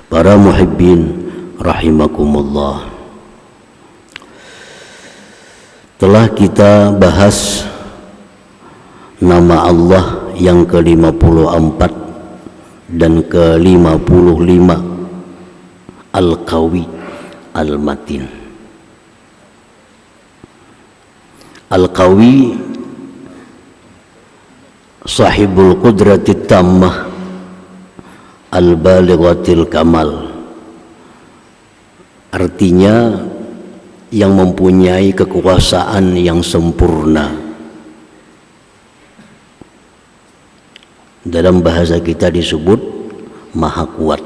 Para muhibbin rahimakumullah, telah kita bahas nama Allah yang ke-54 dan ke-55, Al-Qawi Al-Matin. Al-Qawi sahibul qudratit tammah al-balighatil kamal, artinya yang mempunyai kekuasaan yang sempurna. Dalam bahasa kita disebut maha kuat.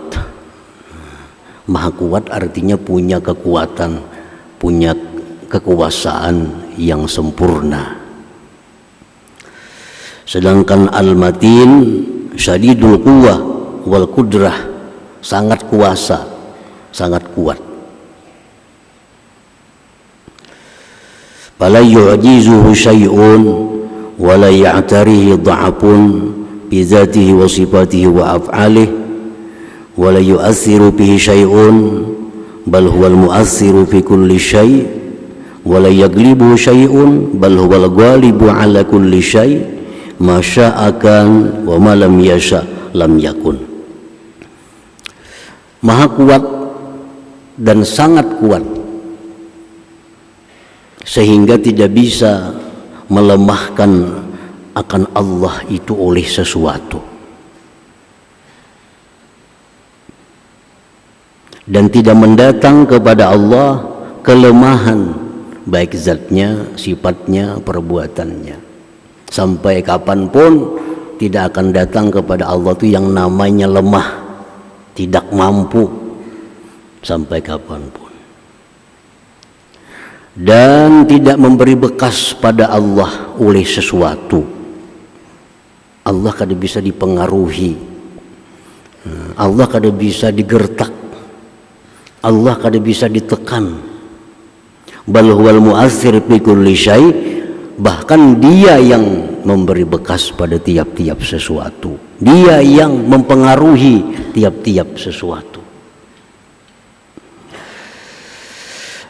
Maha kuat artinya punya kekuatan, punya kekuasaan yang sempurna. Sedangkan Al-Matin syadidul quwwah wal qudrah, sangat kuasa, sangat kuat. Fala yu'jizuhu syai'un wa la ya'tarihi dha'afun bi dzatihi wa sifatihi wa af'alihi wa la yu'assiru bihi syai'un bal huwal mu'assiru fi kulli syai' wa la yaglibu syai'un bal huwal ghalibu ala kulli syai' ma sya'akan wa ma lam yasha' lam yakun. Maha kuat dan sangat kuat sehingga tidak bisa melemahkan akan Allah itu oleh sesuatu, dan tidak mendatang kepada Allah kelemahan baik zatnya, sifatnya, perbuatannya. Sampai kapanpun tidak akan datang kepada Allah itu yang namanya lemah, tidak mampu, sampai kapanpun. Dan tidak memberi bekas pada Allah oleh sesuatu. Allah kada bisa dipengaruhi, Allah kada bisa digertak, Allah kada bisa ditekan. Bal huwal mu'assir fi kulli syai', bahkan dia yang memberi bekas pada tiap-tiap sesuatu, dia yang mempengaruhi tiap-tiap sesuatu,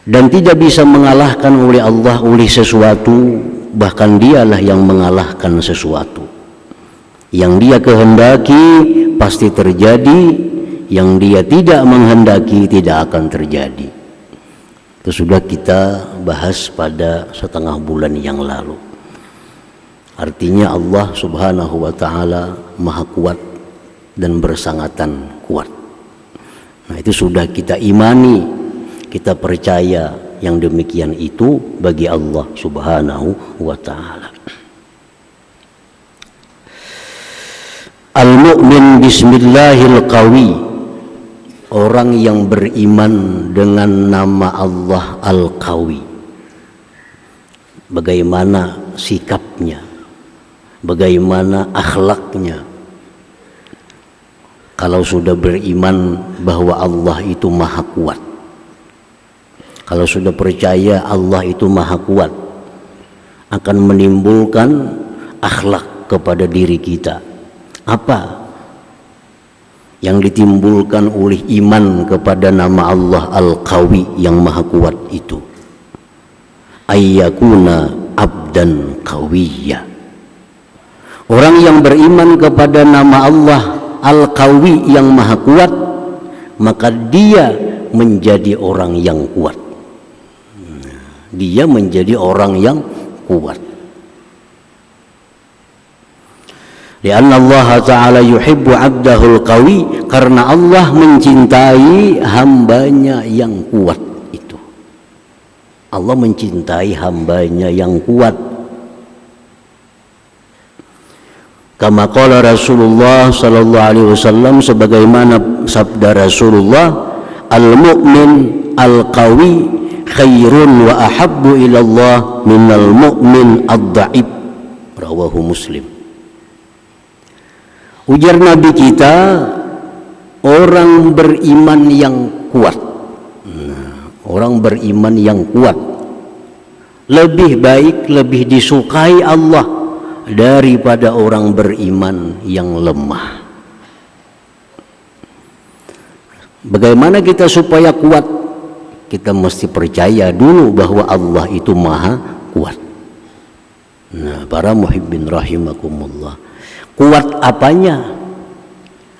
dan tidak bisa mengalahkan oleh Allah oleh sesuatu. Bahkan dialah yang mengalahkan sesuatu. Yang dia kehendaki pasti terjadi, yang dia tidak menghendaki tidak akan terjadi. Itu sudah kita bahas pada setengah bulan yang lalu. Artinya Allah subhanahu wa ta'ala maha kuat dan bersangatan kuat. Nah, itu sudah kita imani, kita percaya yang demikian itu bagi Allah subhanahu wa ta'ala. Al-mu'min bismillahil qawi, orang yang beriman dengan nama Allah Al-Qawi. Bagaimana sikapnya, bagaimana akhlaknya kalau sudah beriman bahwa Allah itu maha kuat, kalau sudah percaya Allah itu maha kuat, akan menimbulkan akhlak kepada diri kita. Apa yang ditimbulkan oleh iman kepada nama Allah Al-Qawi yang maha kuat itu? Ayyakuna abdan qawiyya. Orang yang beriman kepada nama Allah Al-Qawi yang maha kuat, maka dia menjadi orang yang kuat. Dia menjadi orang yang kuat. Lianna Allah Ta'ala yuhibbu abdahul qawi, karena Allah mencintai hambanya yang kuat itu. Allah mencintai hambanya yang kuat. Kama qala Rasulullah sallallahu alaihi wasallam, sebagaimana sabda Rasulullah, al-mu'min al-qawi khairun wa ahabbu ilallah minal mu'min ad-da'ib. Rawahu Muslim. Ujar Nabi kita, orang beriman yang kuat, orang beriman yang kuat lebih baik, lebih disukai Allah daripada orang beriman yang lemah. Bagaimana kita supaya kuat? Kita mesti percaya dulu bahwa Allah itu maha kuat. Nah, para muhibbin rahimakumullah, kuat apanya?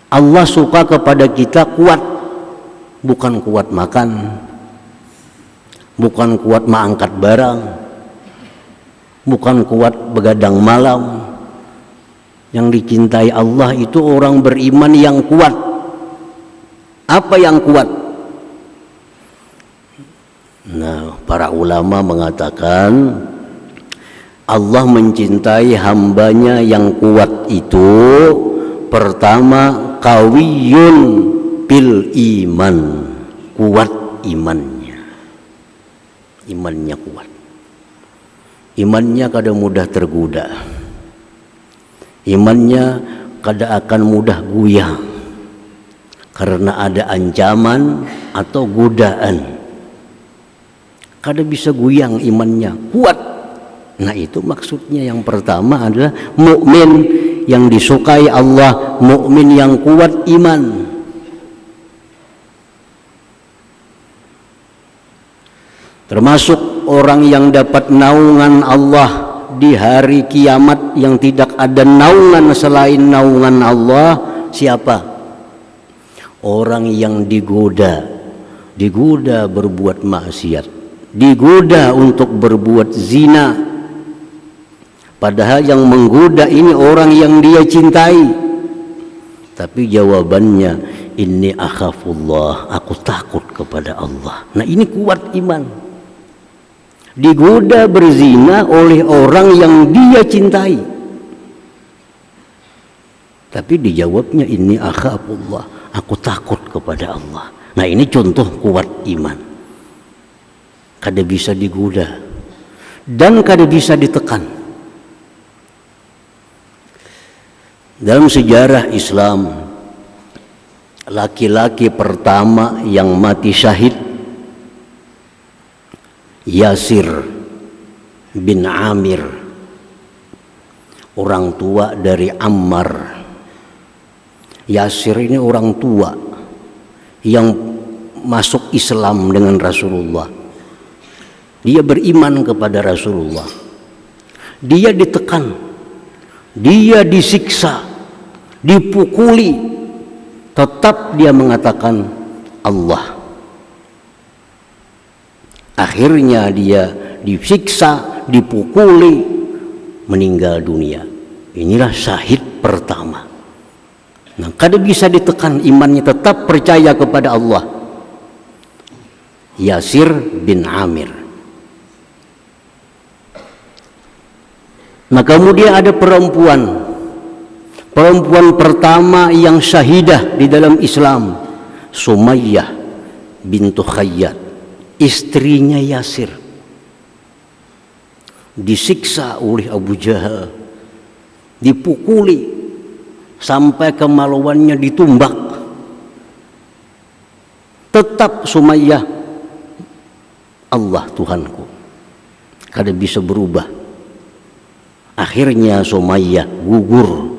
Allah suka kepada kita kuat, bukan kuat makan, bukan kuat mengangkat barang, bukan kuat begadang malam. Yang dicintai Allah itu orang beriman yang kuat. Apa yang kuat? Nah, para ulama mengatakan Allah mencintai hambanya yang kuat itu pertama qawiyun bil iman, kuat imannya. Imannya kuat. Imannya kada mudah tergoda. Imannya kada akan mudah goyang karena ada ancaman atau godaan. Kada bisa goyang imannya, kuat. Nah, itu maksudnya yang pertama adalah mukmin yang disukai Allah, mukmin yang kuat iman. Termasuk orang yang dapat naungan Allah di hari kiamat yang tidak ada naungan selain naungan Allah. Siapa? Orang yang digoda berbuat maksiat, digoda untuk berbuat zina, padahal yang menggoda ini orang yang dia cintai, tapi jawabannya inni akhafullah, aku takut kepada Allah. Nah, ini kuat iman. Digoda berzina oleh orang yang dia cintai, tapi dijawabnya inni akhafullah, aku takut kepada Allah. Nah, ini contoh kuat iman. Kada bisa digoda dan kada bisa ditekan. Dalam sejarah Islam, laki-laki pertama yang mati syahid Yasir bin Amir, orang tua dari Ammar. Yasir ini orang tua yang masuk Islam dengan Rasulullah. Dia beriman kepada Rasulullah. Dia ditekan, dia disiksa, dipukuli, tetap dia mengatakan Allah. Akhirnya dia disiksa, dipukuli, meninggal dunia. Inilah syahid pertama. Nah, kada bisa ditekan imannya, tetap percaya kepada Allah. Yasir bin Amir. Nah, kemudian ada perempuan pertama yang syahidah di dalam Islam, Sumayyah bintu Khayyat, istrinya Yasir. Disiksa oleh Abu Jahal, dipukuli sampai kemaluannya ditumbak. Tetap Sumayyah, Allah Tuhanku, kada bisa berubah. Akhirnya Sumayyah gugur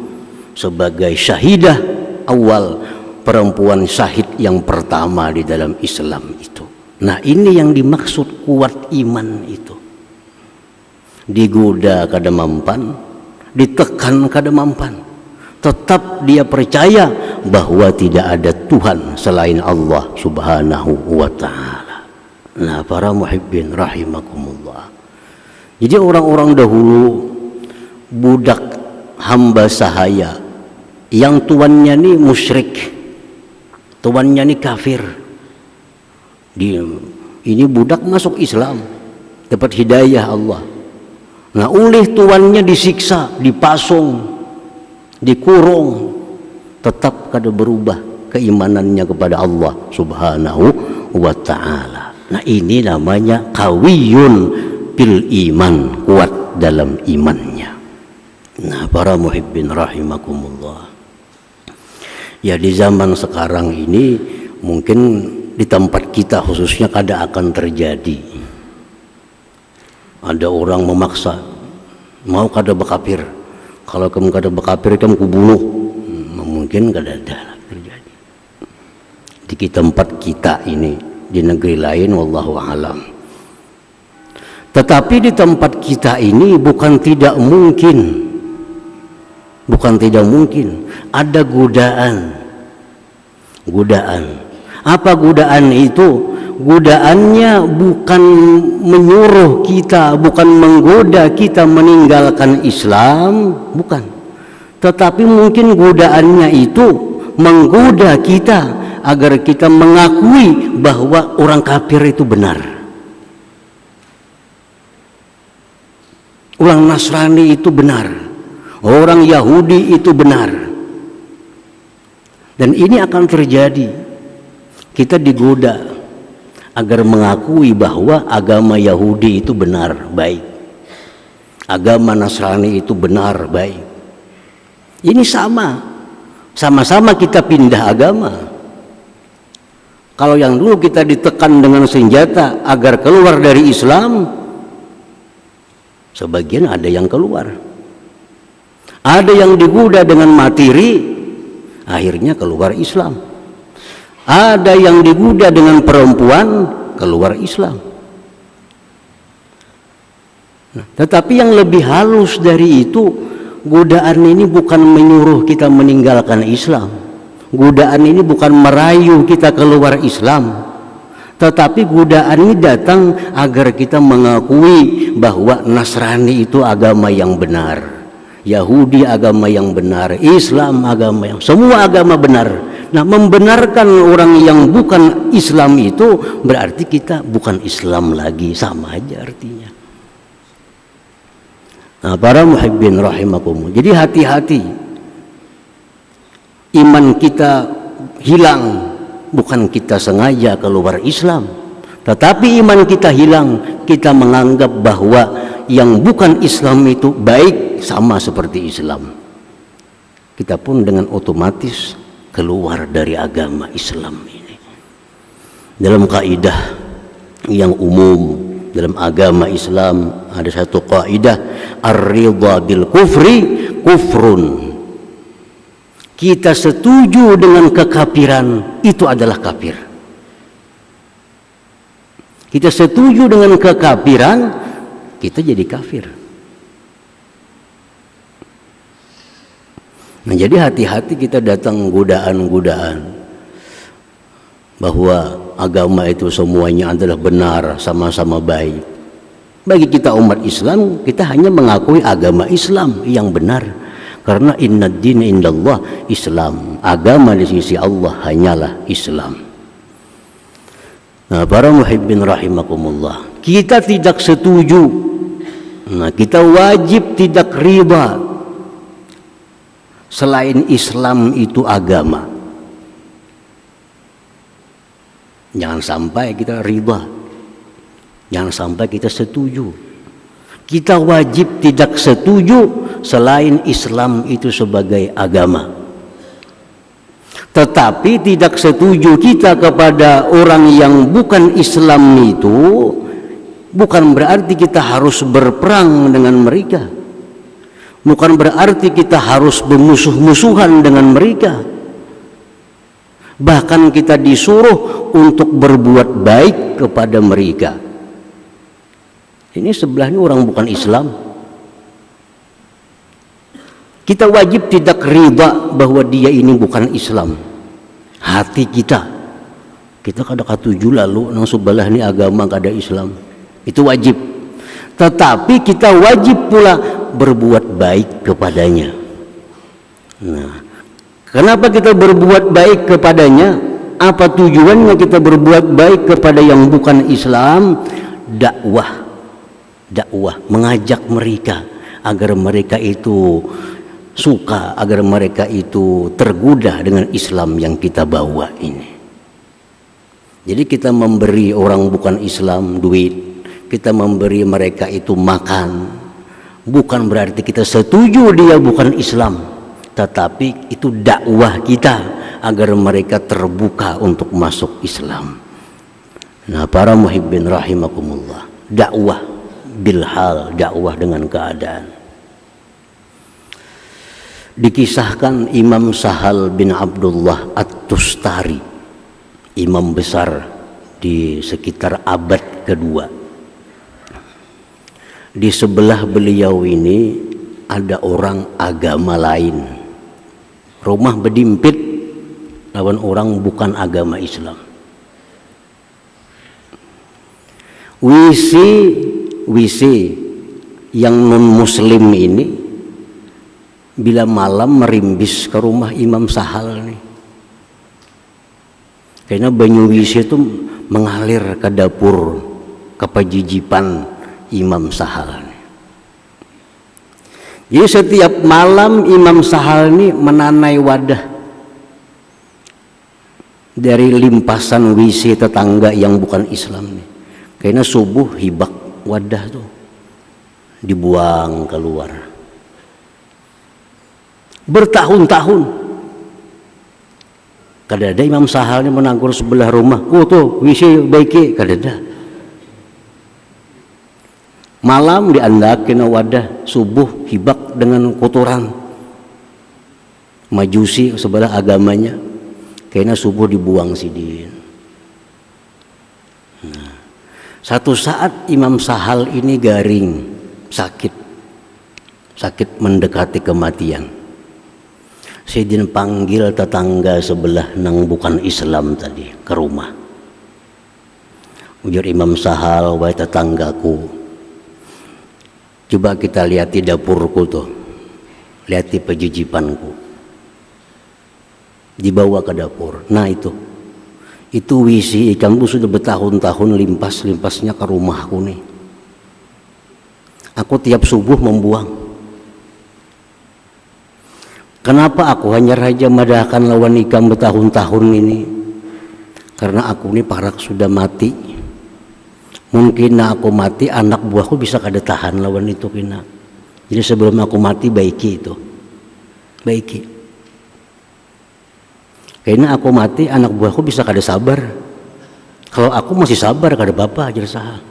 sebagai syahidah awal, perempuan syahid yang pertama di dalam Islam itu. Nah, ini yang dimaksud kuat iman itu. Digoda kada mampan, ditekan kada mampan, tetap dia percaya bahwa tidak ada Tuhan selain Allah Subhanahu wa ta'ala. Nah, para muhibbin rahimakumullah, jadi orang-orang dahulu, budak hamba sahaya yang tuannya ni musyrik, tuannya ni kafir, ini budak masuk Islam, dapat hidayah Allah. Nah, oleh tuannya disiksa, dipasung, dikurung, tetap kada berubah keimanannya kepada Allah Subhanahu wa ta'ala. Nah, ini namanya qawiyun bil iman, kuat dalam imannya. Nah, para muhibbin rahimakumullah, ya di zaman sekarang ini mungkin di tempat kita khususnya kada akan terjadi. Ada orang memaksa, mau kada bekapir, kalau kamu kada bekapir kamu kubunuh. Mungkin kada ada terjadi. Di di tempat kita ini, di negeri lain wallahu alam. Tetapi di tempat kita ini bukan tidak mungkin ada godaan. Apa godaan itu? Godaannya bukan menyuruh kita, bukan menggoda kita meninggalkan Islam, bukan. Tetapi mungkin godaannya itu menggoda kita agar kita mengakui bahwa orang kafir itu benar, orang Nasrani itu benar, orang Yahudi itu benar. Dan ini akan terjadi, kita digoda agar mengakui bahwa agama Yahudi itu benar, baik, agama Nasrani itu benar, baik. Ini sama-sama kita pindah agama. Kalau yang dulu kita ditekan dengan senjata agar keluar dari Islam, sebagian ada yang keluar. Ada yang digoda dengan materi, akhirnya keluar Islam. Ada yang digoda dengan perempuan, keluar Islam. Nah, tetapi yang lebih halus dari itu, godaan ini bukan menyuruh kita meninggalkan Islam. Godaan ini bukan merayu kita keluar Islam. Tetapi godaan ini datang agar kita mengakui bahwa Nasrani itu agama yang benar, Yahudi agama yang benar, Islam agama yang, semua agama benar. Nah, membenarkan orang yang bukan Islam itu berarti kita bukan Islam lagi, sama aja artinya. Nah, para muhibbin rahimakumullah. Jadi hati-hati. Iman kita hilang bukan kita sengaja keluar Islam, tetapi iman kita hilang, kita menganggap bahwa yang bukan Islam itu baik, sama seperti Islam. Kita pun dengan otomatis keluar dari agama Islam ini. Dalam kaidah yang umum dalam agama Islam ada satu kaidah, ar-ridha bil kufri kufrun. Kita setuju dengan kekafiran, itu adalah kafir. Kita setuju dengan kekafiran, kita jadi kafir. Nah, jadi hati-hati kita datang godaan-godaan bahwa agama itu semuanya adalah benar, sama-sama baik. Bagi kita umat Islam, kita hanya mengakui agama Islam yang benar, karena inna din indallah Islam, agama di sisi Allah hanyalah Islam. Nah, para muhibbin rahimakumullah, kita tidak setuju. Nah, kita wajib tidak riba selain Islam itu agama. Jangan sampai kita riba, jangan sampai kita setuju. Kita wajib tidak setuju selain Islam itu sebagai agama. Tetapi tidak setuju kita kepada orang yang bukan Islam itu bukan berarti kita harus berperang dengan mereka, bukan berarti kita harus bermusuh-musuhan dengan mereka. Bahkan kita disuruh untuk berbuat baik kepada mereka. Ini sebelahnya orang bukan Islam, kita wajib tidak riba bahwa dia ini bukan Islam. Hati kita kada katuju lalu nang sebelah ini agama kada Islam, itu wajib. Tetapi kita wajib pula berbuat baik kepadanya. Nah, kenapa kita berbuat baik kepadanya? Apa tujuannya kita berbuat baik kepada yang bukan Islam? Dakwah, mengajak mereka agar mereka itu suka, agar mereka itu tergoda dengan Islam yang kita bawa ini. Jadi kita memberi orang bukan Islam duit, kita memberi mereka itu makan, bukan berarti kita setuju dia bukan Islam, tetapi itu dakwah kita agar mereka terbuka untuk masuk Islam. Nah, para muhibbin rahimakumullah, dakwah bilhal, dakwah dengan keadaan. Dikisahkan Imam Sahal bin Abdullah At-Tustari, imam besar di sekitar abad kedua. Di sebelah beliau ini ada orang agama lain, rumah berdimpit lawan orang bukan agama Islam. WC yang non muslim ini bila malam merimbis ke rumah Imam Sahal nih, karena banyu WC itu mengalir ke dapur kepajijipan Imam Sahal. Jadi setiap malam Imam Sahal ini menanai wadah dari limpasan WC tetangga yang bukan Islam nih. Karena subuh hibak wadah tuh dibuang keluar. Bertahun-tahun kadada Imam Sahal ini menanggur sebelah rumah, oh tuh WC baiki, kadada. Malam diandakin wadah subuh hibak dengan kotoran majusi sebelah agamanya, karena subuh dibuang sidin. Nah, satu saat Imam Sahal ini garing, sakit mendekati kematian. Sidin panggil tetangga sebelah nang bukan Islam tadi ke rumah. Ujar Imam Sahal, wahai tetanggaku, coba kita lihat di dapurku tuh, lihat di pejijipanku, dibawa ke dapur. Nah itu WC ikanku sudah bertahun-tahun limpasnya ke rumahku nih. Aku tiap subuh membuang. Kenapa aku hanya raja madahkan lawan ikan bertahun-tahun ini? Karena aku ini parak sudah mati. Mungkin aku mati, anak buahku bisa kada tahan lawan itu kena. Jadi sebelum aku mati baiki itu, baiki. Karena aku mati, anak buahku bisa kada sabar. Kalau aku masih sabar, kada apa aja sah.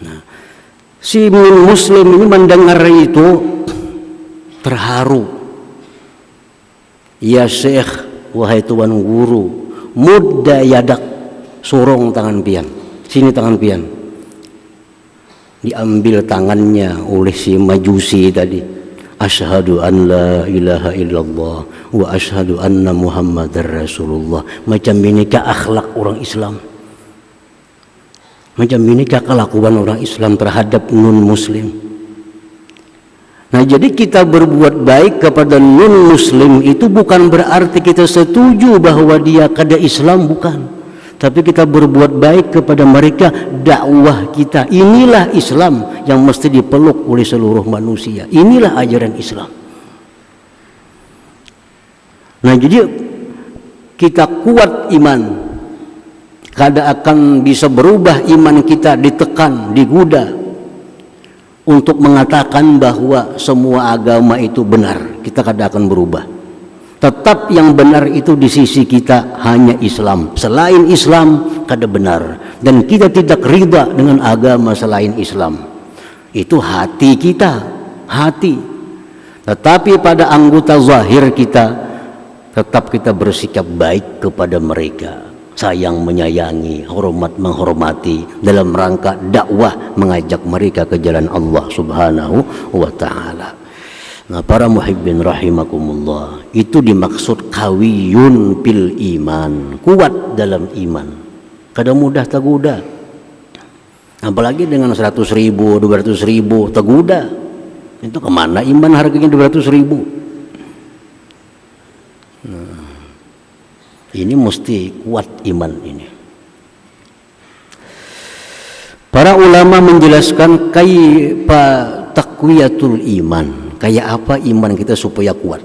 Nah, si muslim ini mendengar itu terharu. Ya Syekh, wahai tuan guru, mudda yadak, sorong tangan pian, sini tangan pian. Diambil tangannya oleh si majusi tadi. Asyhadu an la ilaha illallah wa asyhadu anna muhammadar rasulullah. Macam inikah akhlak orang Islam, macam inikah kelakuan orang Islam terhadap non muslim. Nah, jadi kita berbuat baik kepada non muslim itu bukan berarti kita setuju bahwa dia kada Islam, bukan. Tapi kita berbuat baik kepada mereka, dakwah kita. Inilah Islam yang mesti dipeluk oleh seluruh manusia. Inilah ajaran Islam. Nah, jadi kita kuat iman. Kada akan bisa berubah iman kita ditekan, digoda untuk mengatakan bahwa semua agama itu benar. Kita kada akan berubah. Tetap yang benar itu di sisi kita hanya Islam. Selain Islam kada benar. Dan kita tidak ridha dengan agama selain Islam. Itu hati kita, hati. Tetapi pada anggota zahir kita, tetap kita bersikap baik kepada mereka. Sayang menyayangi, hormat menghormati, dalam rangka dakwah mengajak mereka ke jalan Allah Subhanahu wa ta'ala. Nah, para muhibbin rahimakumullah, itu dimaksud kawiyun bil iman, kuat dalam iman. Kada mudah tergoda. Apalagi dengan 100.000, 200.000 tergoda. Itu kemana iman harganya 200.000? Nah, ini mesti kuat iman ini. Para ulama menjelaskan kaifa taqwiyatul iman. Kayak apa iman kita supaya kuat,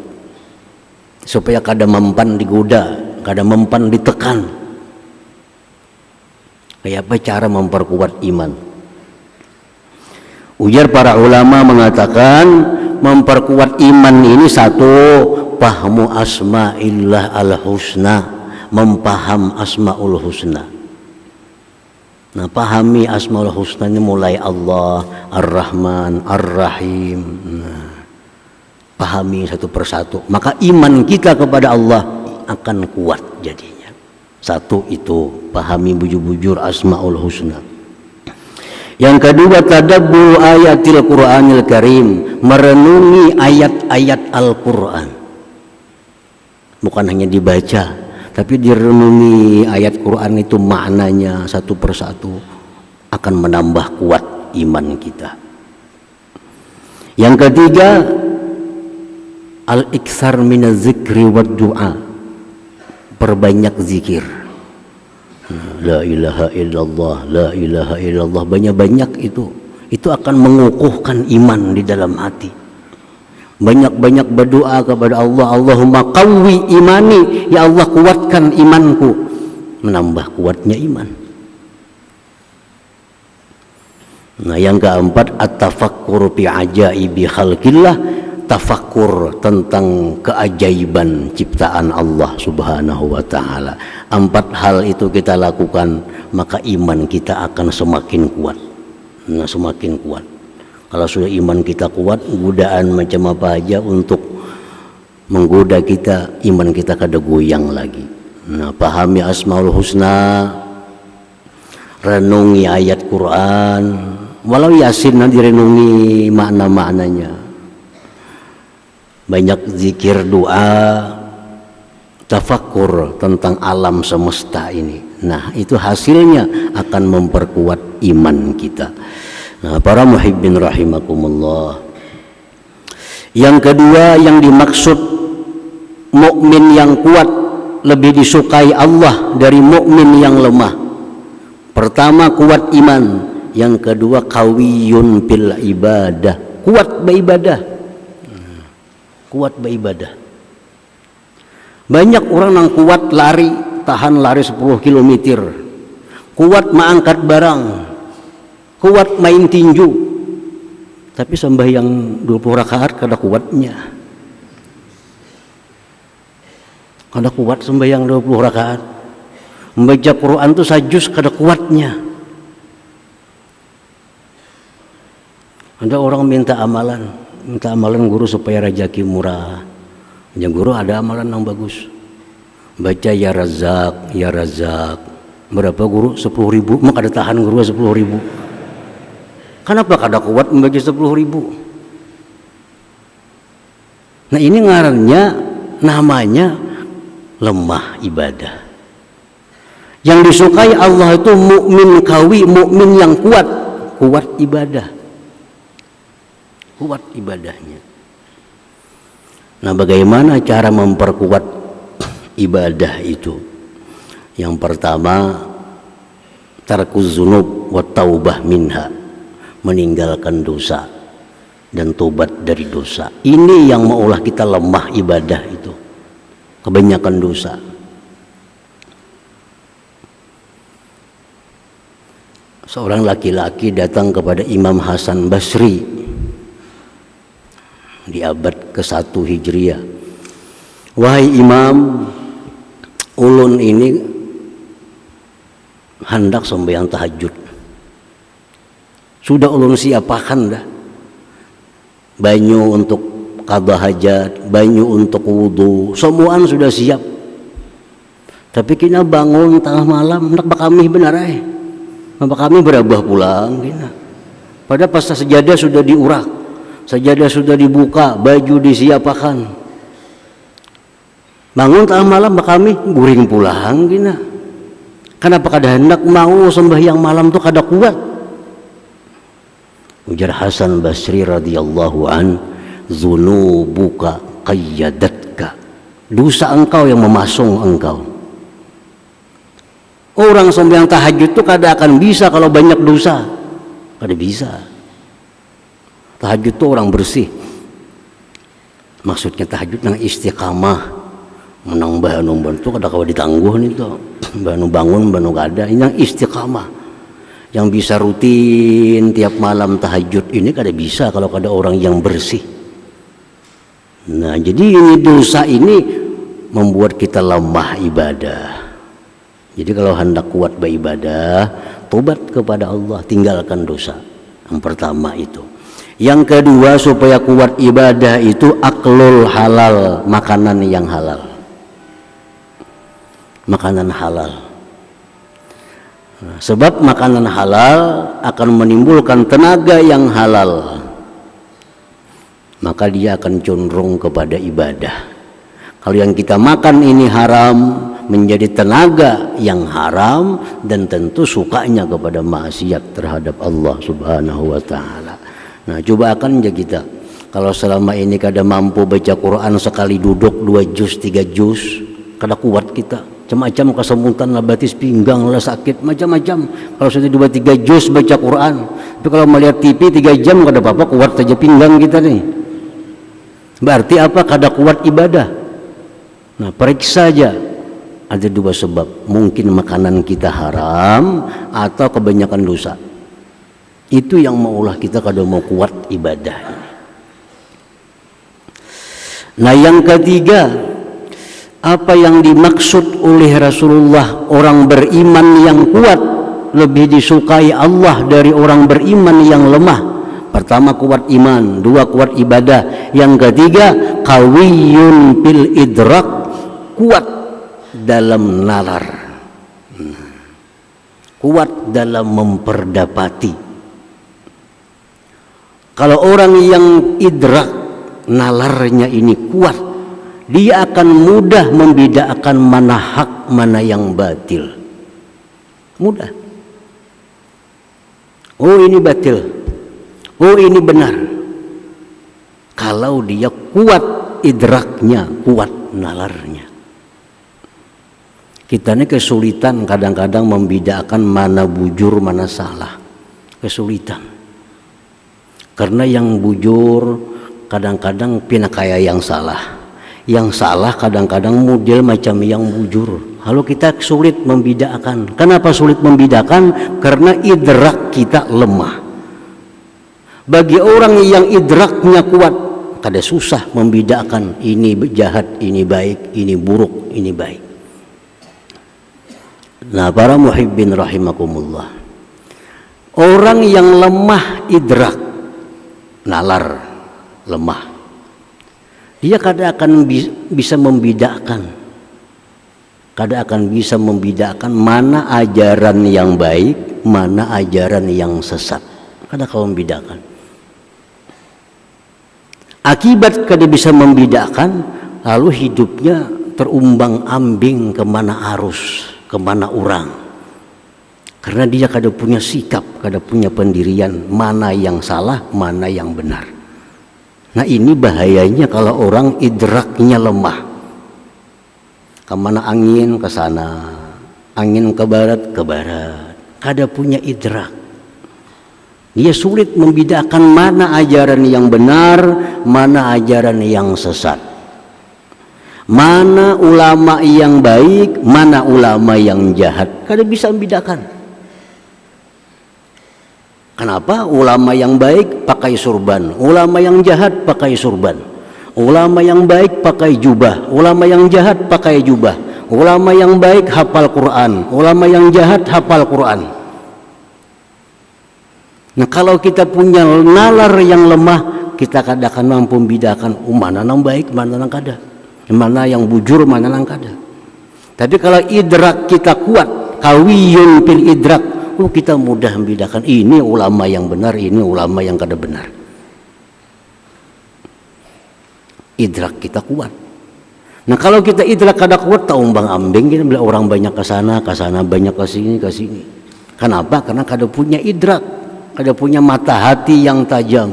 supaya kada mempan digoda, kada mempan ditekan. Kayak apa cara memperkuat iman? Ujar para ulama mengatakan, memperkuat iman ini satu, pahmu asma'illah al-husna, mempaham asma'ul husna. Nah, pahami asma'ul husna ini mulai Allah, Ar-Rahman, Ar-Rahim. Nah, pahami satu persatu, maka iman kita kepada Allah akan kuat. jadinya. Satu itu, pahami bujur-bujur Asmaul Husna. Yang kedua, tadabbur ayatil Qur'anil Karim, merenungi ayat-ayat Al-Qur'an. Bukan hanya dibaca, tapi direnungi ayat Qur'an itu, maknanya satu persatu akan menambah kuat iman kita. Yang ketiga, al-iktsar minaz zikri wad du'a, perbanyak zikir. La ilaha illallah, la ilaha illallah, banyak-banyak itu akan mengukuhkan iman di dalam hati. Banyak-banyak berdoa kepada Allah, Allahumma qawwi imani, ya Allah kuatkan imanku, menambah kuatnya iman. Nah, yang keempat, at-tafakkur fi ajaibi khalqillah, tafakkur tentang keajaiban ciptaan Allah Subhanahu wa taala. 4 hal itu kita lakukan, maka iman kita akan semakin kuat. Nah, semakin kuat. Kalau sudah iman kita kuat, godaan macam apa aja untuk menggoda kita, iman kita kada goyang lagi. Nah, pahami Asmaul Husna, renungi ayat Quran, walau Yasin direnungi makna-maknanya. Banyak zikir, doa, tafakkur tentang alam semesta ini. Nah, itu hasilnya akan memperkuat iman kita. Nah, para muhibbin rahimakumullah. Yang kedua yang dimaksud mukmin yang kuat lebih disukai Allah dari mukmin yang lemah. Pertama, kuat iman. Yang kedua, qawiyun bil ibadah, kuat beribadah. Kuat beribadah. Banyak orang yang kuat lari, tahan lari 10 km, kuat mengangkat barang, kuat main tinju, tapi sembahyang 20 rakaat kada kuatnya. Kada kuat sembahyang 20 rakaat. Membaca Quran itu sajus kada kuatnya. Ada orang minta amalan guru supaya rezeki murah. Ya guru, ada amalan yang bagus. Baca ya Razak, ya Razak. Berapa guru? 10.000. Mak ada tahan guru 10.000. Kenapa kada kuat membaca 10.000? Nah, ini ngarannya, namanya lemah ibadah. Yang disukai Allah itu mukmin kawi, mukmin yang kuat, kuat ibadah. Kuat ibadahnya. Nah, bagaimana cara memperkuat ibadah itu? Yang pertama, tarkuz dzunub wa taubah minha, meninggalkan dosa dan tobat dari dosa. Ini yang maulah kita lemah ibadah itu, kebanyakan dosa. Seorang laki-laki datang kepada Imam Hasan Basri di abad ke-1 Hijriah. Wahai Imam, ulun ini hendak sembahyang tahajud. Sudah ulun siapakan dah. Banyu untuk qada hajat, banyu untuk wudu, semuaan sudah siap. Tapi kena bangun tengah malam, hendak bakami benar ay. Bakami berabah pulang kena. Pada pas sejadah sudah diurak, sajadah sudah dibuka, baju disiapakan. Bangun tengah malam kami guring pulang gina. Kenapa kada hendak mau sembahyang malam tu kada kuat? Ujar Hasan Basri radhiyallahu an, zunubuka qayyadatka, dosa engkau yang memasung engkau. Orang sembahyang tahajud tu kada akan bisa kalau banyak dosa, kada bisa. Tahajud itu orang bersih. Maksudnya tahajud nang istiqamah, menang banu bantu kada kawa ditangguh nih tuh. Banu bangun banu kada, ini yang istiqamah. Yang bisa rutin tiap malam tahajud ini kada bisa kalau kada orang yang bersih. Nah, jadi ini dosa ini membuat kita lemah ibadah. Jadi kalau hendak kuat beribadah, tobat kepada Allah, tinggalkan dosa. Yang pertama itu. Yang kedua, supaya kuat ibadah itu aklul halal, makanan yang halal. makanan halal. Nah, sebab makanan halal akan menimbulkan tenaga yang halal, maka dia akan condong kepada ibadah. Kalau yang kita makan ini haram, menjadi tenaga yang haram, dan tentu sukanya kepada maksiat terhadap Allah Subhanahu wa ta'ala. Nah, coba akan ya kita, kalau selama ini kada mampu baca Quran sekali duduk 2 juz 3 juz, kada kuat kita, macam-macam kesemutan lah, batis pinggang lah sakit, macam-macam. Kalau sudah 2-3 juz baca Quran, tapi kalau melihat TV 3 jam kada apa-apa, kuat saja pinggang kita nih. Berarti apa? Kada kuat ibadah. Nah, periksa aja. Ada 2 sebab, mungkin makanan kita haram atau kebanyakan dosa. Itu yang maulah kita kada mau kuat ibadah ini. Nah, yang ketiga, apa yang dimaksud oleh Rasulullah orang beriman yang kuat lebih disukai Allah dari orang beriman yang lemah? Pertama, kuat iman. 2, kuat ibadah. Yang ketiga, qawiyun bil idrak, kuat dalam nalar, kuat dalam memperdapati. Kalau orang yang idrak, nalarnya ini kuat, dia akan mudah membedakan mana hak, mana yang batil. Mudah. Oh, ini batil, oh ini benar. Kalau dia kuat idraknya, kuat nalarnya. Kita ini kesulitan kadang-kadang membedakan mana bujur, mana salah. Kesulitan. Karena yang bujur kadang-kadang pinakaya yang salah. Yang salah kadang-kadang model macam yang bujur. Lalu kita sulit membedakan. Kenapa sulit membedakan? Karena idrak kita lemah. Bagi orang yang idraknya kuat, kada susah membedakan ini jahat, ini baik, ini buruk, ini baik. Nah, para muhibbin rahimakumullah, orang yang lemah idrak, nalar, lemah, dia kada akan bisa membedakan, kada akan bisa membedakan mana ajaran yang baik, mana ajaran yang sesat. Kada kau membedakan. Akibat kada bisa membedakan, lalu hidupnya terumbang-ambing kemana arus, kemana orang. Karena dia kada punya sikap, kada punya pendirian, mana yang salah, mana yang benar. Nah, ini bahayanya kalau orang idraknya lemah. Kemana angin, ke sana. Angin ke barat, ke barat. Kada punya idrak. Dia sulit membedakan mana ajaran yang benar, mana ajaran yang sesat. Mana ulama yang baik, mana ulama yang jahat. Kada bisa membedakan. Kenapa? Ulama yang baik pakai surban, ulama yang jahat pakai surban. Ulama yang baik pakai jubah, ulama yang jahat pakai jubah. Ulama yang baik hafal Quran, ulama yang jahat hafal Quran. Nah, kalau kita punya nalar yang lemah, kita kada akan mampu membedakan mana yang baik, mana yang kada, mana yang bujur, mana yang kada. Tapi kalau idrak kita kuat, qawiyun fil idrak, kita mudah membedakan ini ulama yang benar, ini ulama yang kada benar. Idrak kita kuat. Nah, kalau kita idrak kada kuat, terumbang-ambing kita bila orang banyak ke sana banyak ke sini. Kenapa? Karena kada punya idrak. Kada punya mata hati yang tajam.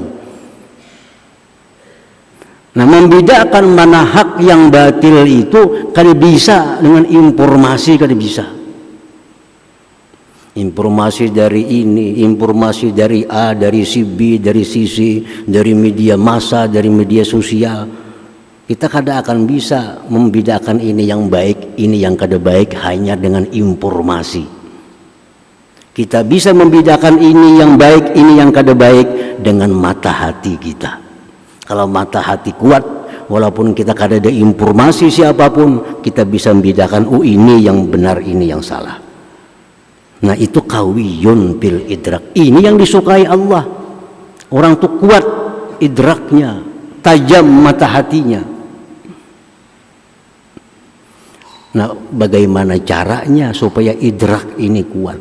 Nah, membedakan mana hak yang batil itu kada bisa dengan informasi, kada bisa. Informasi dari ini, informasi dari A, dari si B, dari si C, dari media massa, dari media sosial. Kita kada akan bisa membedakan ini yang baik, ini yang kada baik hanya dengan informasi. Kita bisa membedakan ini yang baik, ini yang kada baik dengan mata hati kita. Kalau mata hati kuat, walaupun kita kada ada informasi siapapun, kita bisa membedakan ini yang benar, ini yang salah. Nah, itu qawiyun bil idrak. Ini yang disukai Allah. Orang itu kuat idraknya, tajam mata hatinya. Nah, bagaimana caranya supaya idrak ini kuat?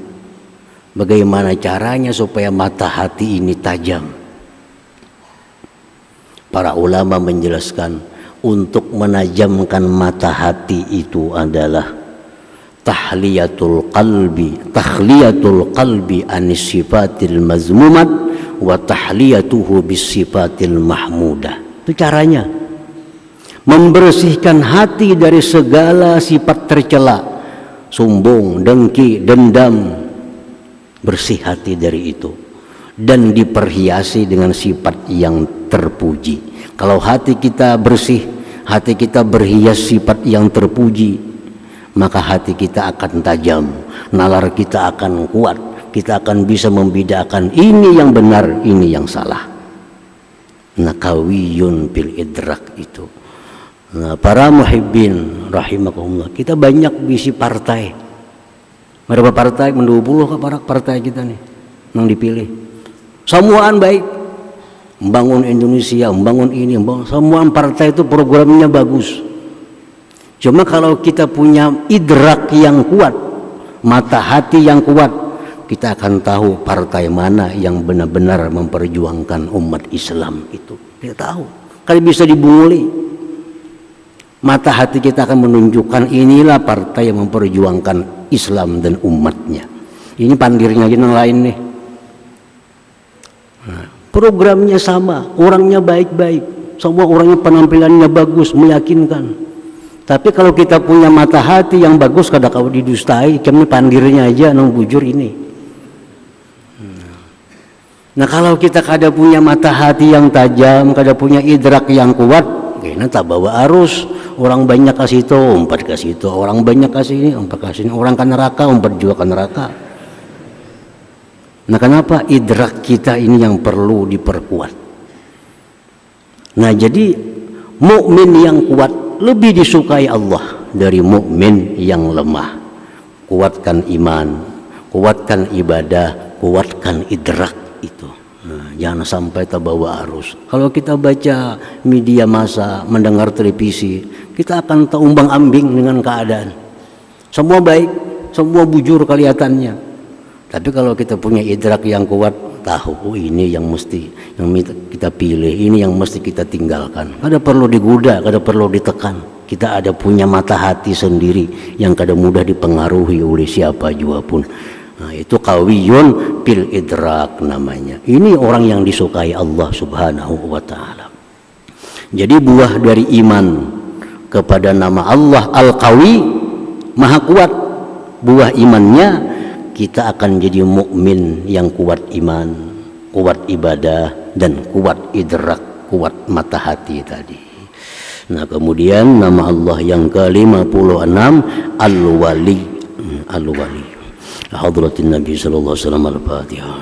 Bagaimana caranya supaya mata hati ini tajam? Para ulama menjelaskan untuk menajamkan mata hati itu adalah tahliyatul qalbi anis sifatil mazmumat wa tahliyatuhu bis sifatil mahmudah. Itu caranya. Membersihkan hati dari segala sifat tercela, sombong, dengki, dendam. Bersih hati dari itu dan diperhiasi dengan sifat yang terpuji. Kalau hati kita bersih, hati kita berhias sifat yang terpuji, maka hati kita akan tajam, nalar kita akan kuat, kita akan bisa membedakan ini yang benar, ini yang salah. Nakawiyun bil idrak itu. Nah, para muhibbin rahimakumullah, kita banyak bisi partai. Berapa partai? 20 ke partai kita nih yang dipilih. Semuaan baik, membangun Indonesia, membangun ini, semuaan partai itu programnya bagus. Cuma kalau kita punya idrak yang kuat, mata hati yang kuat, kita akan tahu partai mana yang benar-benar memperjuangkan umat Islam itu. Kita tahu. Kalau bisa dibunguli, mata hati kita akan menunjukkan inilah partai yang memperjuangkan Islam dan umatnya. Ini pandirnya aja yang lain nih. Nah, programnya sama, orangnya baik-baik, semua orangnya penampilannya bagus, meyakinkan. Tapi kalau kita punya mata hati yang bagus, kada kau didustai, kami pandirnya aja nang bujur ini. Nah, kalau kita kada punya mata hati yang tajam, kada punya idrak yang kuat, kayaknya tak bawa arus. Orang banyak kasih itu, umpat kasih itu. Orang banyak kasih ini, umpat kasih ini. Orang ke neraka, umpat juga ke neraka. Nah, kenapa idrak kita ini yang perlu diperkuat? Nah, jadi mukmin yang kuat lebih disukai Allah dari mukmin yang lemah. Kuatkan iman, kuatkan ibadah, kuatkan idrak itu. Nah, jangan sampai terbawa arus. Kalau kita baca media massa, mendengar televisi, kita akan terumbang ambing dengan keadaan. Semua baik, semua bujur kelihatannya. Tapi kalau kita punya idrak yang kuat, tahu ini yang mesti yang kita pilih, ini yang mesti kita tinggalkan. Kada perlu digoda, kada perlu ditekan. Kita ada punya mata hati sendiri yang kada mudah dipengaruhi oleh siapa juga pun. Nah, itu qawiyun bil idrak namanya. Ini orang yang disukai Allah Subhanahu wa taala. Jadi buah dari iman kepada nama Allah Al-Qawi, Maha Kuat, buah imannya kita akan jadi mukmin yang kuat iman, kuat ibadah dan kuat idrak, kuat mata hati tadi. Nah, kemudian nama Allah yang ke-56 Al-Wali. Al-Wali. Hadratin Nabi sallallahu alaihi wasallam. Al-Fatihah.